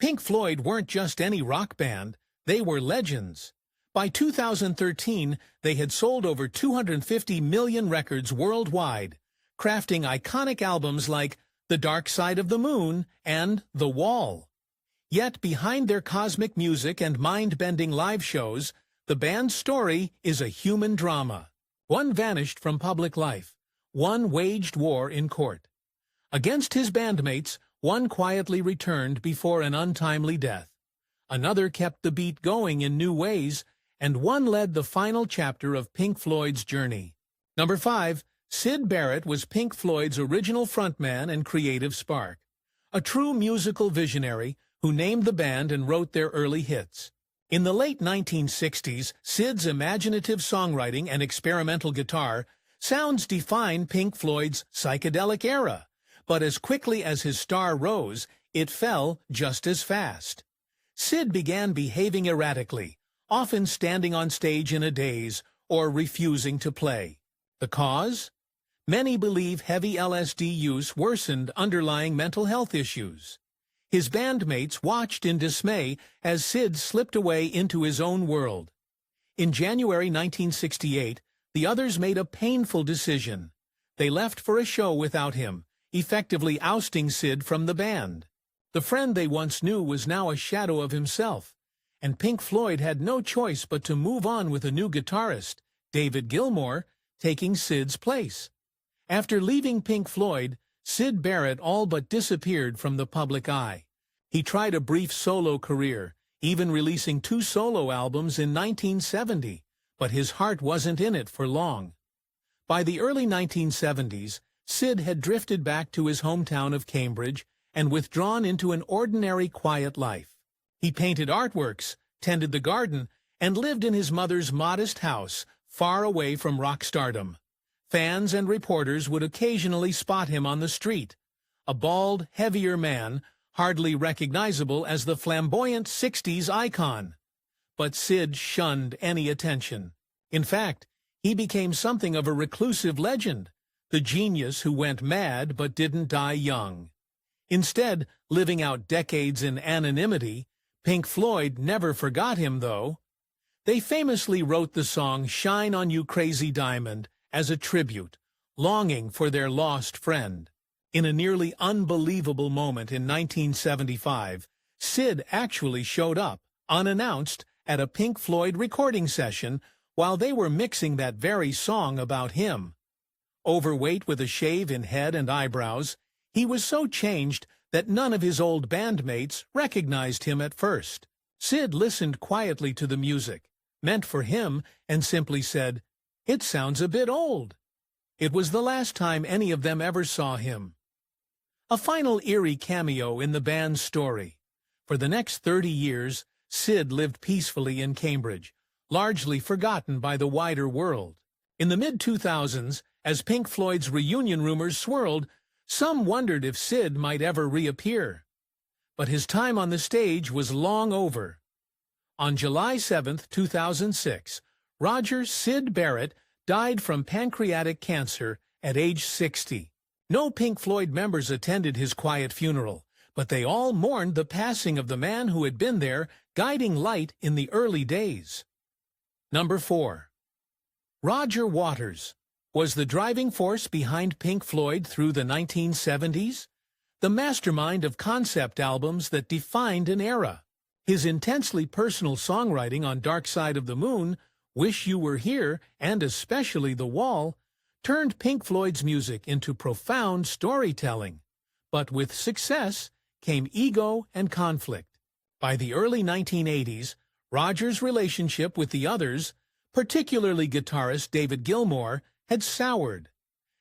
Pink Floyd weren't just any rock band, they were legends. By 2013, they had sold over 250 million records worldwide, crafting iconic albums like The Dark Side of the Moon and The Wall. Yet behind their cosmic music and mind-bending live shows, the band's story is a human drama. One vanished from public life. One waged war in court. Against his bandmates, one quietly returned before an untimely death. Another kept the beat going in new ways, and one led the final chapter of Pink Floyd's journey. Number 5. Syd Barrett was Pink Floyd's original frontman and creative spark. A true musical visionary who named the band and wrote their early hits. In the late 1960s, Syd's imaginative songwriting and experimental guitar sounds define Pink Floyd's psychedelic era, but as quickly as his star rose, it fell just as fast. Syd began behaving erratically, often standing on stage in a daze or refusing to play. The cause? Many believe heavy LSD use worsened underlying mental health issues. His bandmates watched in dismay as Syd slipped away into his own world. In January 1968, the others made a painful decision. They left for a show without him, effectively ousting Syd from the band. The friend they once knew was now a shadow of himself, and Pink Floyd had no choice but to move on with a new guitarist, David Gilmour, taking Syd's place. After leaving Pink Floyd, Syd Barrett all but disappeared from the public eye. He tried a brief solo career, even releasing 2 solo albums in 1970, but his heart wasn't in it for long. By the early 1970s, Syd had drifted back to his hometown of Cambridge and withdrawn into an ordinary, quiet life. He painted artworks, tended the garden, and lived in his mother's modest house, far away from rock stardom. Fans and reporters would occasionally spot him on the street, a bald, heavier man, hardly recognizable as the flamboyant 60s icon. But Syd shunned any attention. In fact, he became something of a reclusive legend, the genius who went mad but didn't die young. Instead, living out decades in anonymity, Pink Floyd never forgot him, though. They famously wrote the song "Shine on You Crazy Diamond" as a tribute, longing for their lost friend. In a nearly unbelievable moment in 1975, Syd actually showed up, unannounced, at a Pink Floyd recording session while they were mixing that very song about him. Overweight with a shave in head and eyebrows, he was so changed that none of his old bandmates recognized him at first. Syd listened quietly to the music, meant for him, and simply said, "It sounds a bit old." It was the last time any of them ever saw him. A final eerie cameo in the band's story. For the next 30 years, Syd lived peacefully in Cambridge, largely forgotten by the wider world. In the mid-2000s, as Pink Floyd's reunion rumors swirled, some wondered if Syd might ever reappear. But his time on the stage was long over. On July 7, 2006, Roger "Syd" Barrett died from pancreatic cancer at age 60. No Pink Floyd members attended his quiet funeral, but they all mourned the passing of the man who had been there, guiding light in the early days. Number 4. Roger Waters was the driving force behind Pink Floyd through the 1970s, the mastermind of concept albums that defined an era. His intensely personal songwriting on Dark Side of the Moon, Wish You Were Here, and especially The Wall, turned Pink Floyd's music into profound storytelling. But with success came ego and conflict. By the early 1980s, Roger's relationship with the others, particularly guitarist David Gilmour, had soured.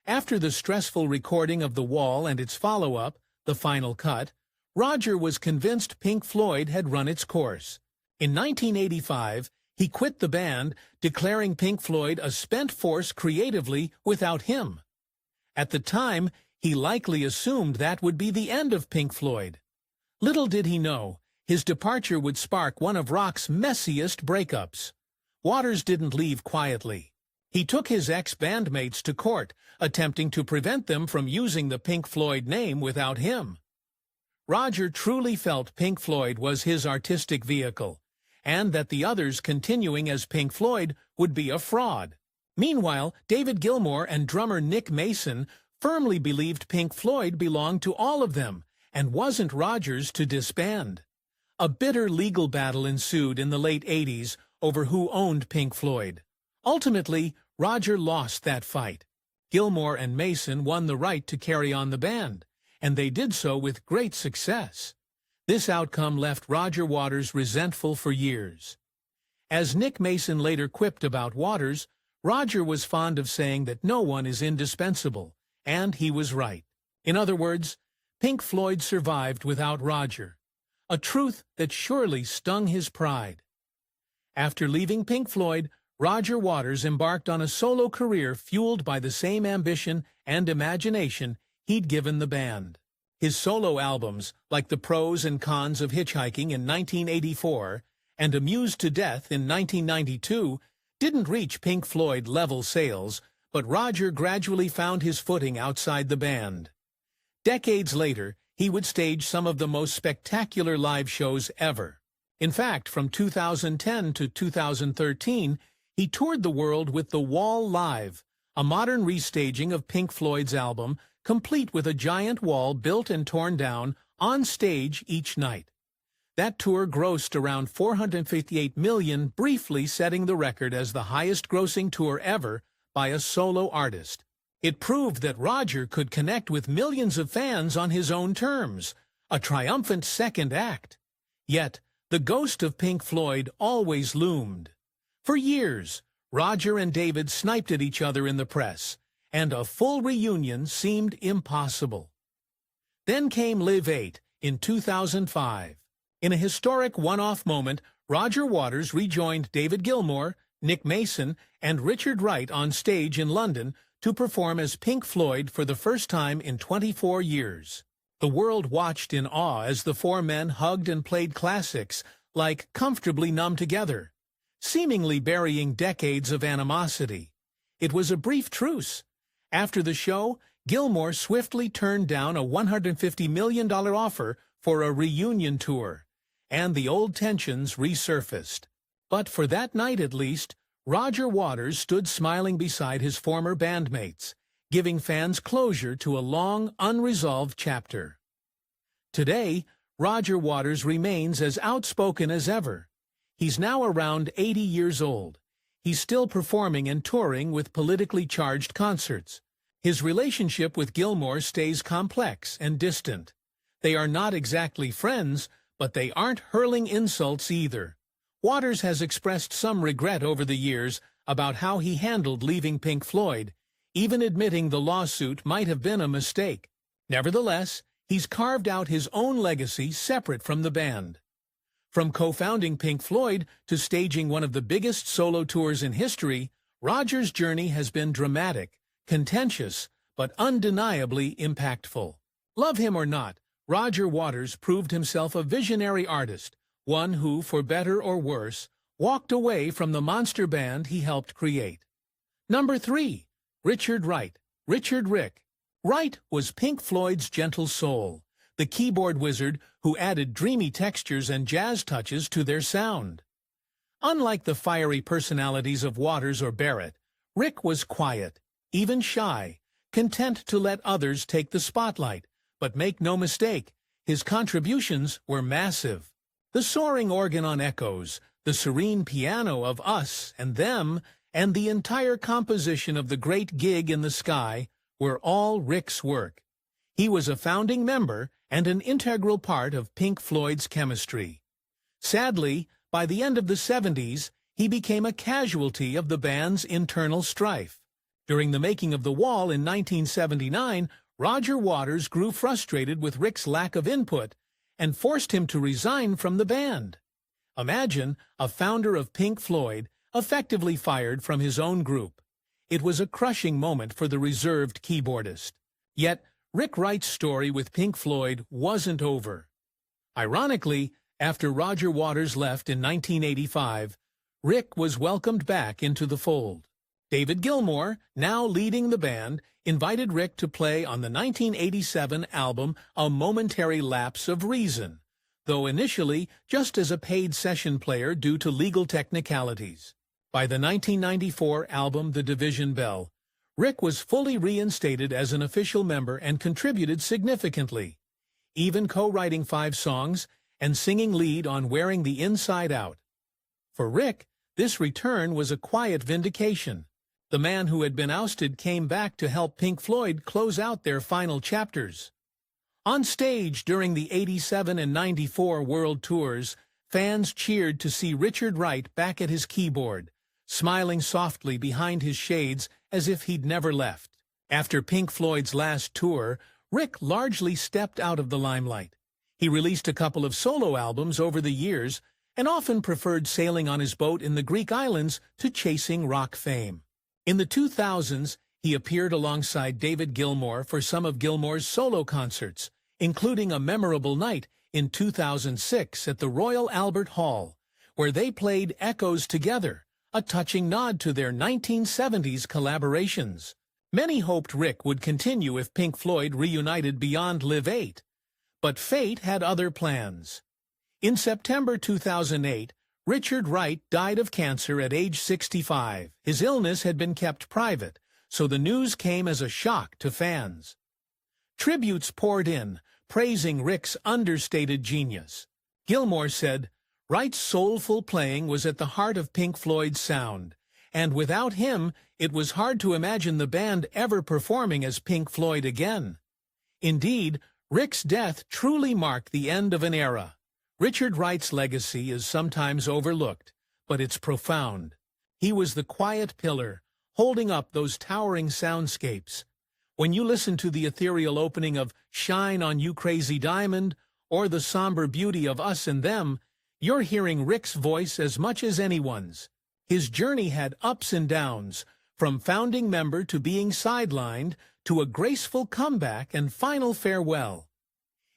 After the stressful recording of The Wall and its follow-up, The Final Cut, Roger was convinced Pink Floyd had run its course. In 1985, he quit the band, declaring Pink Floyd a spent force creatively without him. At the time, he likely assumed that would be the end of Pink Floyd. Little did he know, his departure would spark one of rock's messiest breakups. Waters didn't leave quietly. He took his ex-bandmates to court, attempting to prevent them from using the Pink Floyd name without him. Roger truly felt Pink Floyd was his artistic vehicle, and that the others continuing as Pink Floyd would be a fraud. Meanwhile, David Gilmour and drummer Nick Mason firmly believed Pink Floyd belonged to all of them and wasn't Roger's to disband. A bitter legal battle ensued in the late 80s over who owned Pink Floyd. Ultimately, Roger lost that fight. Gilmour and Mason won the right to carry on the band, and they did so with great success. This outcome left Roger Waters resentful for years. As Nick Mason later quipped about Waters, Roger was fond of saying that no one is indispensable, and he was right. In other words, Pink Floyd survived without Roger, a truth that surely stung his pride. After leaving Pink Floyd, Roger Waters embarked on a solo career fueled by the same ambition and imagination he'd given the band. His solo albums, like The Pros and Cons of Hitchhiking in 1984 and Amused to Death in 1992, didn't reach Pink Floyd-level sales, but Roger gradually found his footing outside the band. Decades later, he would stage some of the most spectacular live shows ever. In fact, from 2010 to 2013, he toured the world with The Wall Live, a modern restaging of Pink Floyd's album, complete with a giant wall built and torn down on stage each night. That tour grossed around $458 million, briefly setting the record as the highest-grossing tour ever by a solo artist. It proved that Roger could connect with millions of fans on his own terms, a triumphant second act. Yet, the ghost of Pink Floyd always loomed. For years, Roger and David sniped at each other in the press, and a full reunion seemed impossible. Then came Live 8 in 2005. In a historic one-off moment, Roger Waters rejoined David Gilmour, Nick Mason, and Richard Wright on stage in London to perform as Pink Floyd for the first time in 24 years. The world watched in awe as the four men hugged and played classics like Comfortably Numb Together, seemingly burying decades of animosity. It was a brief truce. After the show, Gilmour swiftly turned down a $150 million offer for a reunion tour, and the old tensions resurfaced. But for that night at least, Roger Waters stood smiling beside his former bandmates, giving fans closure to a long, unresolved chapter. Today, Roger Waters remains as outspoken as ever. He's now around 80 years old. He's still performing and touring with politically charged concerts. His relationship with Gilmour stays complex and distant. They are not exactly friends, but they aren't hurling insults either. Waters has expressed some regret over the years about how he handled leaving Pink Floyd, even admitting the lawsuit might have been a mistake. Nevertheless, he's carved out his own legacy separate from the band. From co-founding Pink Floyd to staging one of the biggest solo tours in history, Roger's journey has been dramatic, contentious, but undeniably impactful. Love him or not, Roger Waters proved himself a visionary artist, one who, for better or worse, walked away from the monster band he helped create. Number 3. Richard Wright. Richard Rick. Wright was Pink Floyd's gentle soul, the keyboard wizard who added dreamy textures and jazz touches to their sound. Unlike the fiery personalities of Waters or Barrett, Rick was quiet, even shy, content to let others take the spotlight. But make no mistake, his contributions were massive. The soaring organ on Echoes, the serene piano of Us and Them, and the entire composition of The Great Gig in the Sky were all Rick's work. He was a founding member and an integral part of Pink Floyd's chemistry. Sadly, by the end of the 70s, he became a casualty of the band's internal strife. During the making of The Wall in 1979, Roger Waters grew frustrated with Rick's lack of input and forced him to resign from the band. Imagine a founder of Pink Floyd effectively fired from his own group. It was a crushing moment for the reserved keyboardist. Yet, Rick Wright's story with Pink Floyd wasn't over. Ironically, after Roger Waters left in 1985, Rick was welcomed back into the fold. David Gilmour, now leading the band, invited Rick to play on the 1987 album A Momentary Lapse of Reason, though initially just as a paid session player due to legal technicalities. By the 1994 album The Division Bell, Rick was fully reinstated as an official member and contributed significantly, even co-writing 5 songs and singing lead on Wearing the Inside Out. For Rick, this return was a quiet vindication. The man who had been ousted came back to help Pink Floyd close out their final chapters. On stage during the 87 and 94 world tours, fans cheered to see Richard Wright back at his keyboard, smiling softly behind his shades as if he'd never left. After Pink Floyd's last tour, Rick largely stepped out of the limelight. He released a couple of solo albums over the years and often preferred sailing on his boat in the Greek islands to chasing rock fame. In the 2000s, he appeared alongside David Gilmour for some of Gilmour's solo concerts, including a memorable night in 2006 at the Royal Albert Hall, where they played Echoes together, a touching nod to their 1970s collaborations. Many hoped Rick would continue if Pink Floyd reunited beyond Live 8, but fate had other plans. In September 2008, Richard Wright died of cancer at age 65. His illness had been kept private, so the news came as a shock to fans. Tributes poured in, praising Rick's understated genius. Gilmour said, "Wright's soulful playing was at the heart of Pink Floyd's sound, and without him, it was hard to imagine the band ever performing as Pink Floyd again." Indeed, Rick's death truly marked the end of an era. Richard Wright's legacy is sometimes overlooked, but it's profound. He was the quiet pillar, holding up those towering soundscapes. When you listen to the ethereal opening of Shine on You Crazy Diamond or the somber beauty of Us and Them, you're hearing Rick's voice as much as anyone's. His journey had ups and downs, from founding member to being sidelined to a graceful comeback and final farewell.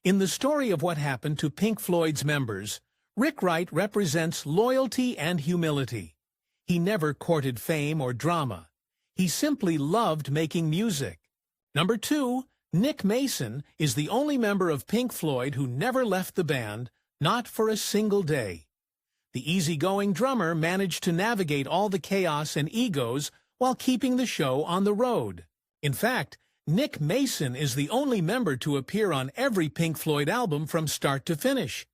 In the story of what happened to Pink Floyd's members, Rick Wright represents loyalty and humility. He never courted fame or drama. He simply loved making music. Number 2, Nick Mason is the only member of Pink Floyd who never left the band, not for a single day. The easygoing drummer managed to navigate all the chaos and egos while keeping the show on the road. In fact, Nick Mason is the only member to appear on every Pink Floyd album from start to finish.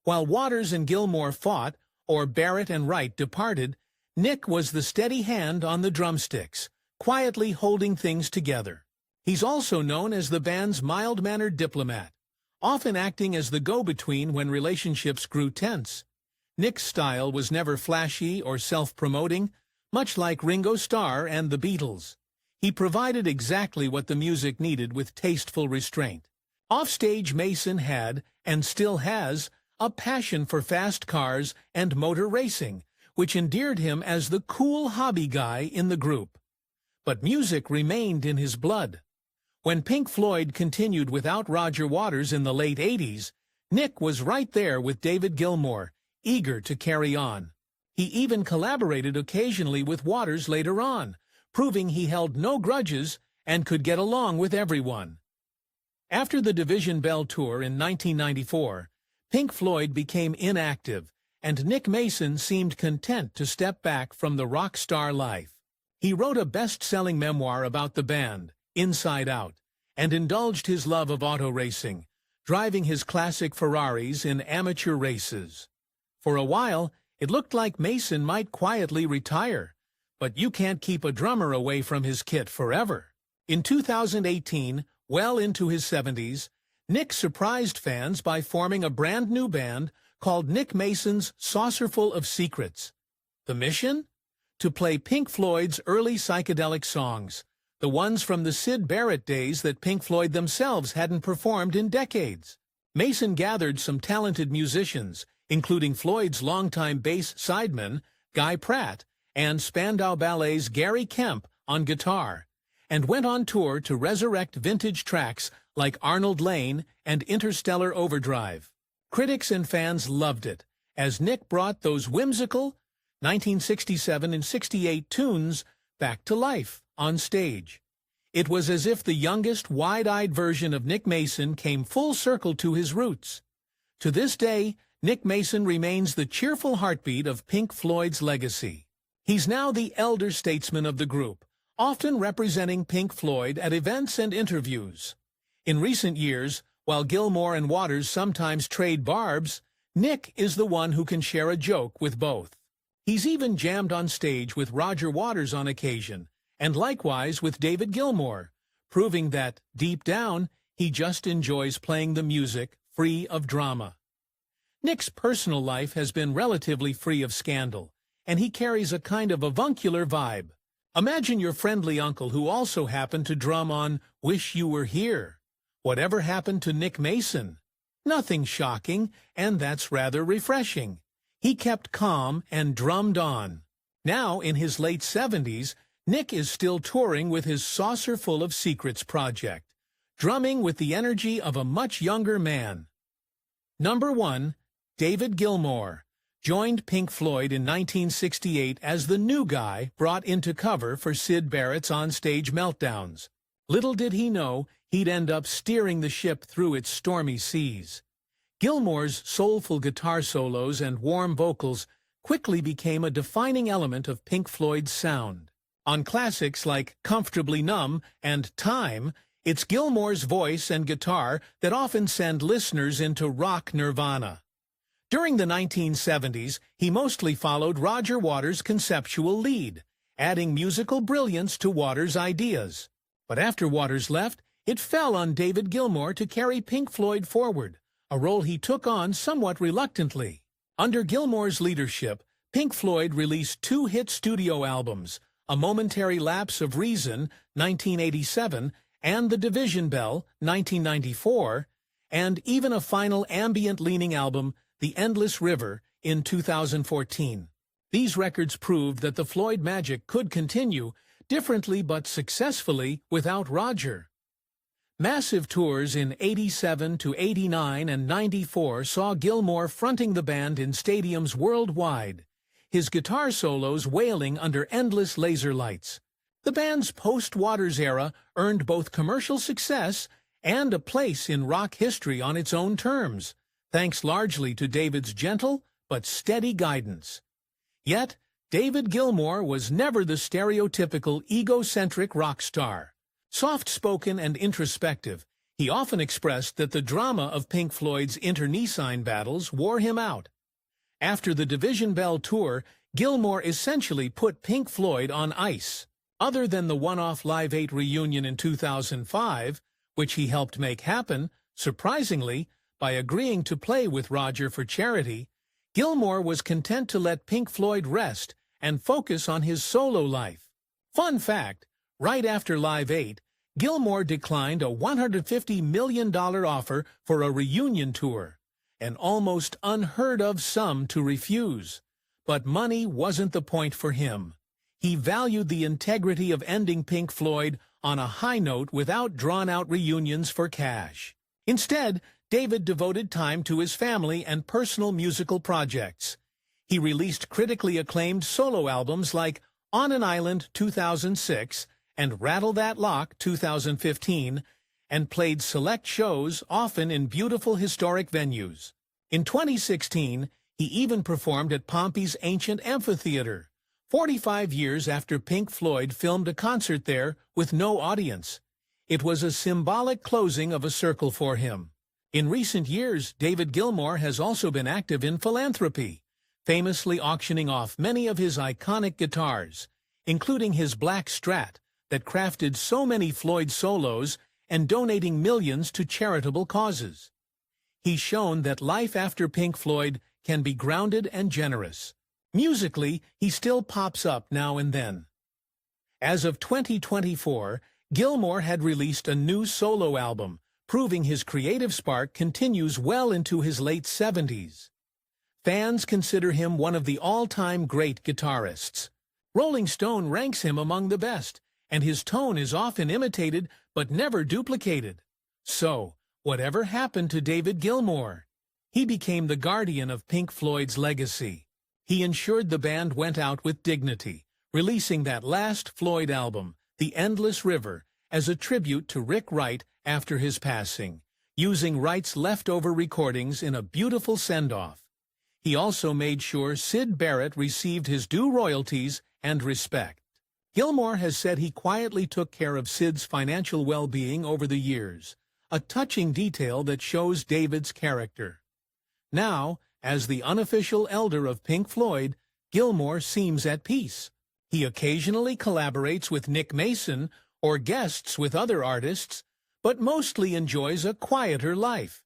While Waters and Gilmour fought, or Barrett and Wright departed, Nick was the steady hand on the drumsticks, quietly holding things together. He's also known as the band's mild-mannered diplomat, often acting as the go-between when relationships grew tense. Nick's style was never flashy or self-promoting, much like Ringo Starr and the Beatles. He provided exactly what the music needed with tasteful restraint. Offstage, Mason had, and still has, a passion for fast cars and motor racing, which endeared him as the cool hobby guy in the group. But music remained in his blood. When Pink Floyd continued without Roger Waters in the late 80s, Nick was right there with David Gilmour, eager to carry on. He even collaborated occasionally with Waters later on, proving he held no grudges and could get along with everyone. After the Division Bell tour in 1994, Pink Floyd became inactive, and Nick Mason seemed content to step back from the rock star life. He wrote a best-selling memoir about the band, Inside Out, and indulged his love of auto racing, driving his classic Ferraris in amateur races. For a while, it looked like Mason might quietly retire, but you can't keep a drummer away from his kit forever. In 2018, well into his 70s, Nick surprised fans by forming a brand new band called Nick Mason's Saucerful of Secrets. The mission? To play Pink Floyd's early psychedelic songs, the ones from the Syd Barrett days that Pink Floyd themselves hadn't performed in decades. Mason gathered some talented musicians, including Floyd's longtime bass sideman, Guy Pratt, and Spandau Ballet's Gary Kemp on guitar, and went on tour to resurrect vintage tracks like Arnold Lane and Interstellar Overdrive. Critics and fans loved it, as Nick brought those whimsical 1967 and 68 tunes back to life on stage. It was as if the youngest, wide-eyed version of Nick Mason came full circle to his roots. To this day, Nick Mason remains the cheerful heartbeat of Pink Floyd's legacy. He's now the elder statesman of the group, often representing Pink Floyd at events and interviews. In recent years, while Gilmour and Waters sometimes trade barbs, Nick is the one who can share a joke with both. He's even jammed on stage with Roger Waters on occasion, and likewise with David Gilmour, proving that, deep down, he just enjoys playing the music free of drama. Nick's personal life has been relatively free of scandal, and he carries a kind of avuncular vibe. Imagine your friendly uncle who also happened to drum on "Wish You Were Here." Whatever happened to Nick Mason? Nothing shocking, and that's rather refreshing. He kept calm and drummed on. Now, in his late 70s, Nick is still touring with his Saucer Full of Secrets project, drumming with the energy of a much younger man. Number 1. David Gilmour joined Pink Floyd in 1968 as the new guy brought into cover for Syd Barrett's onstage meltdowns. Little did he know he'd end up steering the ship through its stormy seas. Gilmour's soulful guitar solos and warm vocals quickly became a defining element of Pink Floyd's sound. On classics like Comfortably Numb and Time, it's Gilmour's voice and guitar that often send listeners into rock nirvana. During the 1970s, he mostly followed Roger Waters' conceptual lead, adding musical brilliance to Waters' ideas. But after Waters left, it fell on David Gilmour to carry Pink Floyd forward, a role he took on somewhat reluctantly. Under Gilmour's leadership, Pink Floyd released 2 hit studio albums, A Momentary Lapse of Reason, 1987, and The Division Bell, 1994, and even a final ambient-leaning album, The Endless River, in 2014. These records proved that the Floyd magic could continue, differently but successfully, without Roger. Massive tours in 87 to 89 and 94 saw Gilmour fronting the band in stadiums worldwide, his guitar solos wailing under endless laser lights. The band's post-Waters era earned both commercial success and a place in rock history on its own terms, thanks largely to David's gentle but steady guidance. Yet, David Gilmour was never the stereotypical egocentric rock star. Soft-spoken and introspective, he often expressed that the drama of Pink Floyd's internecine battles wore him out. After the Division Bell tour, Gilmour essentially put Pink Floyd on ice. Other than the one-off Live 8 reunion in 2005, which he helped make happen, surprisingly, by agreeing to play with Roger for charity, Gilmour was content to let Pink Floyd rest and focus on his solo life. Fun fact, right after Live 8, Gilmour declined a $150 million offer for a reunion tour, an almost unheard-of sum to refuse. But money wasn't the point for him. He valued the integrity of ending Pink Floyd on a high note without drawn-out reunions for cash. Instead, David devoted time to his family and personal musical projects. He released critically acclaimed solo albums like On an Island 2006 and Rattle That Lock 2015, and played select shows, often in beautiful historic venues. In 2016, he even performed at Pompey's ancient amphitheater, 45 years after Pink Floyd filmed a concert there with no audience. It was a symbolic closing of a circle for him. In recent years, David Gilmour has also been active in philanthropy, famously auctioning off many of his iconic guitars, including his Black Strat that crafted so many Floyd solos, and donating millions to charitable causes. He's shown that life after Pink Floyd can be grounded and generous. Musically, he still pops up now and then. As of 2024, Gilmour had released a new solo album, proving his creative spark continues well into his late 70s. Fans consider him one of the all-time great guitarists. Rolling Stone ranks him among the best, and his tone is often imitated but never duplicated. So, whatever happened to David Gilmour? He became the guardian of Pink Floyd's legacy. He ensured the band went out with dignity, releasing that last Floyd album, The Endless River, as a tribute to Rick Wright after his passing, using Wright's leftover recordings in a beautiful send-off. He also made sure Syd Barrett received his due royalties and respect. Gilmour has said he quietly took care of Syd's financial well-being over the years, a touching detail that shows David's character. Now, as the unofficial elder of Pink Floyd, Gilmour seems at peace. He occasionally collaborates with Nick Mason or guests with other artists, but mostly enjoys a quieter life.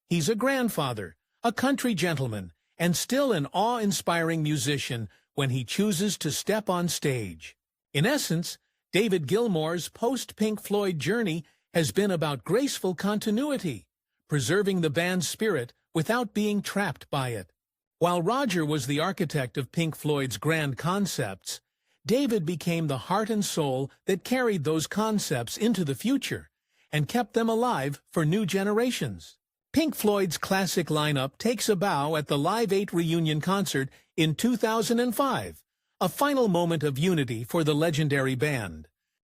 He's a grandfather, a country gentleman, and still an awe-inspiring musician when he chooses to step on stage. In essence, David Gilmour's post-Pink Floyd journey has been about graceful continuity, preserving the band's spirit without being trapped by it. While Roger was the architect of Pink Floyd's grand concepts, David became the heart and soul that carried those concepts into the future and kept them alive for new generations. Pink Floyd's classic lineup takes a bow at the Live 8 reunion concert in 2005, a final moment of unity for the legendary band.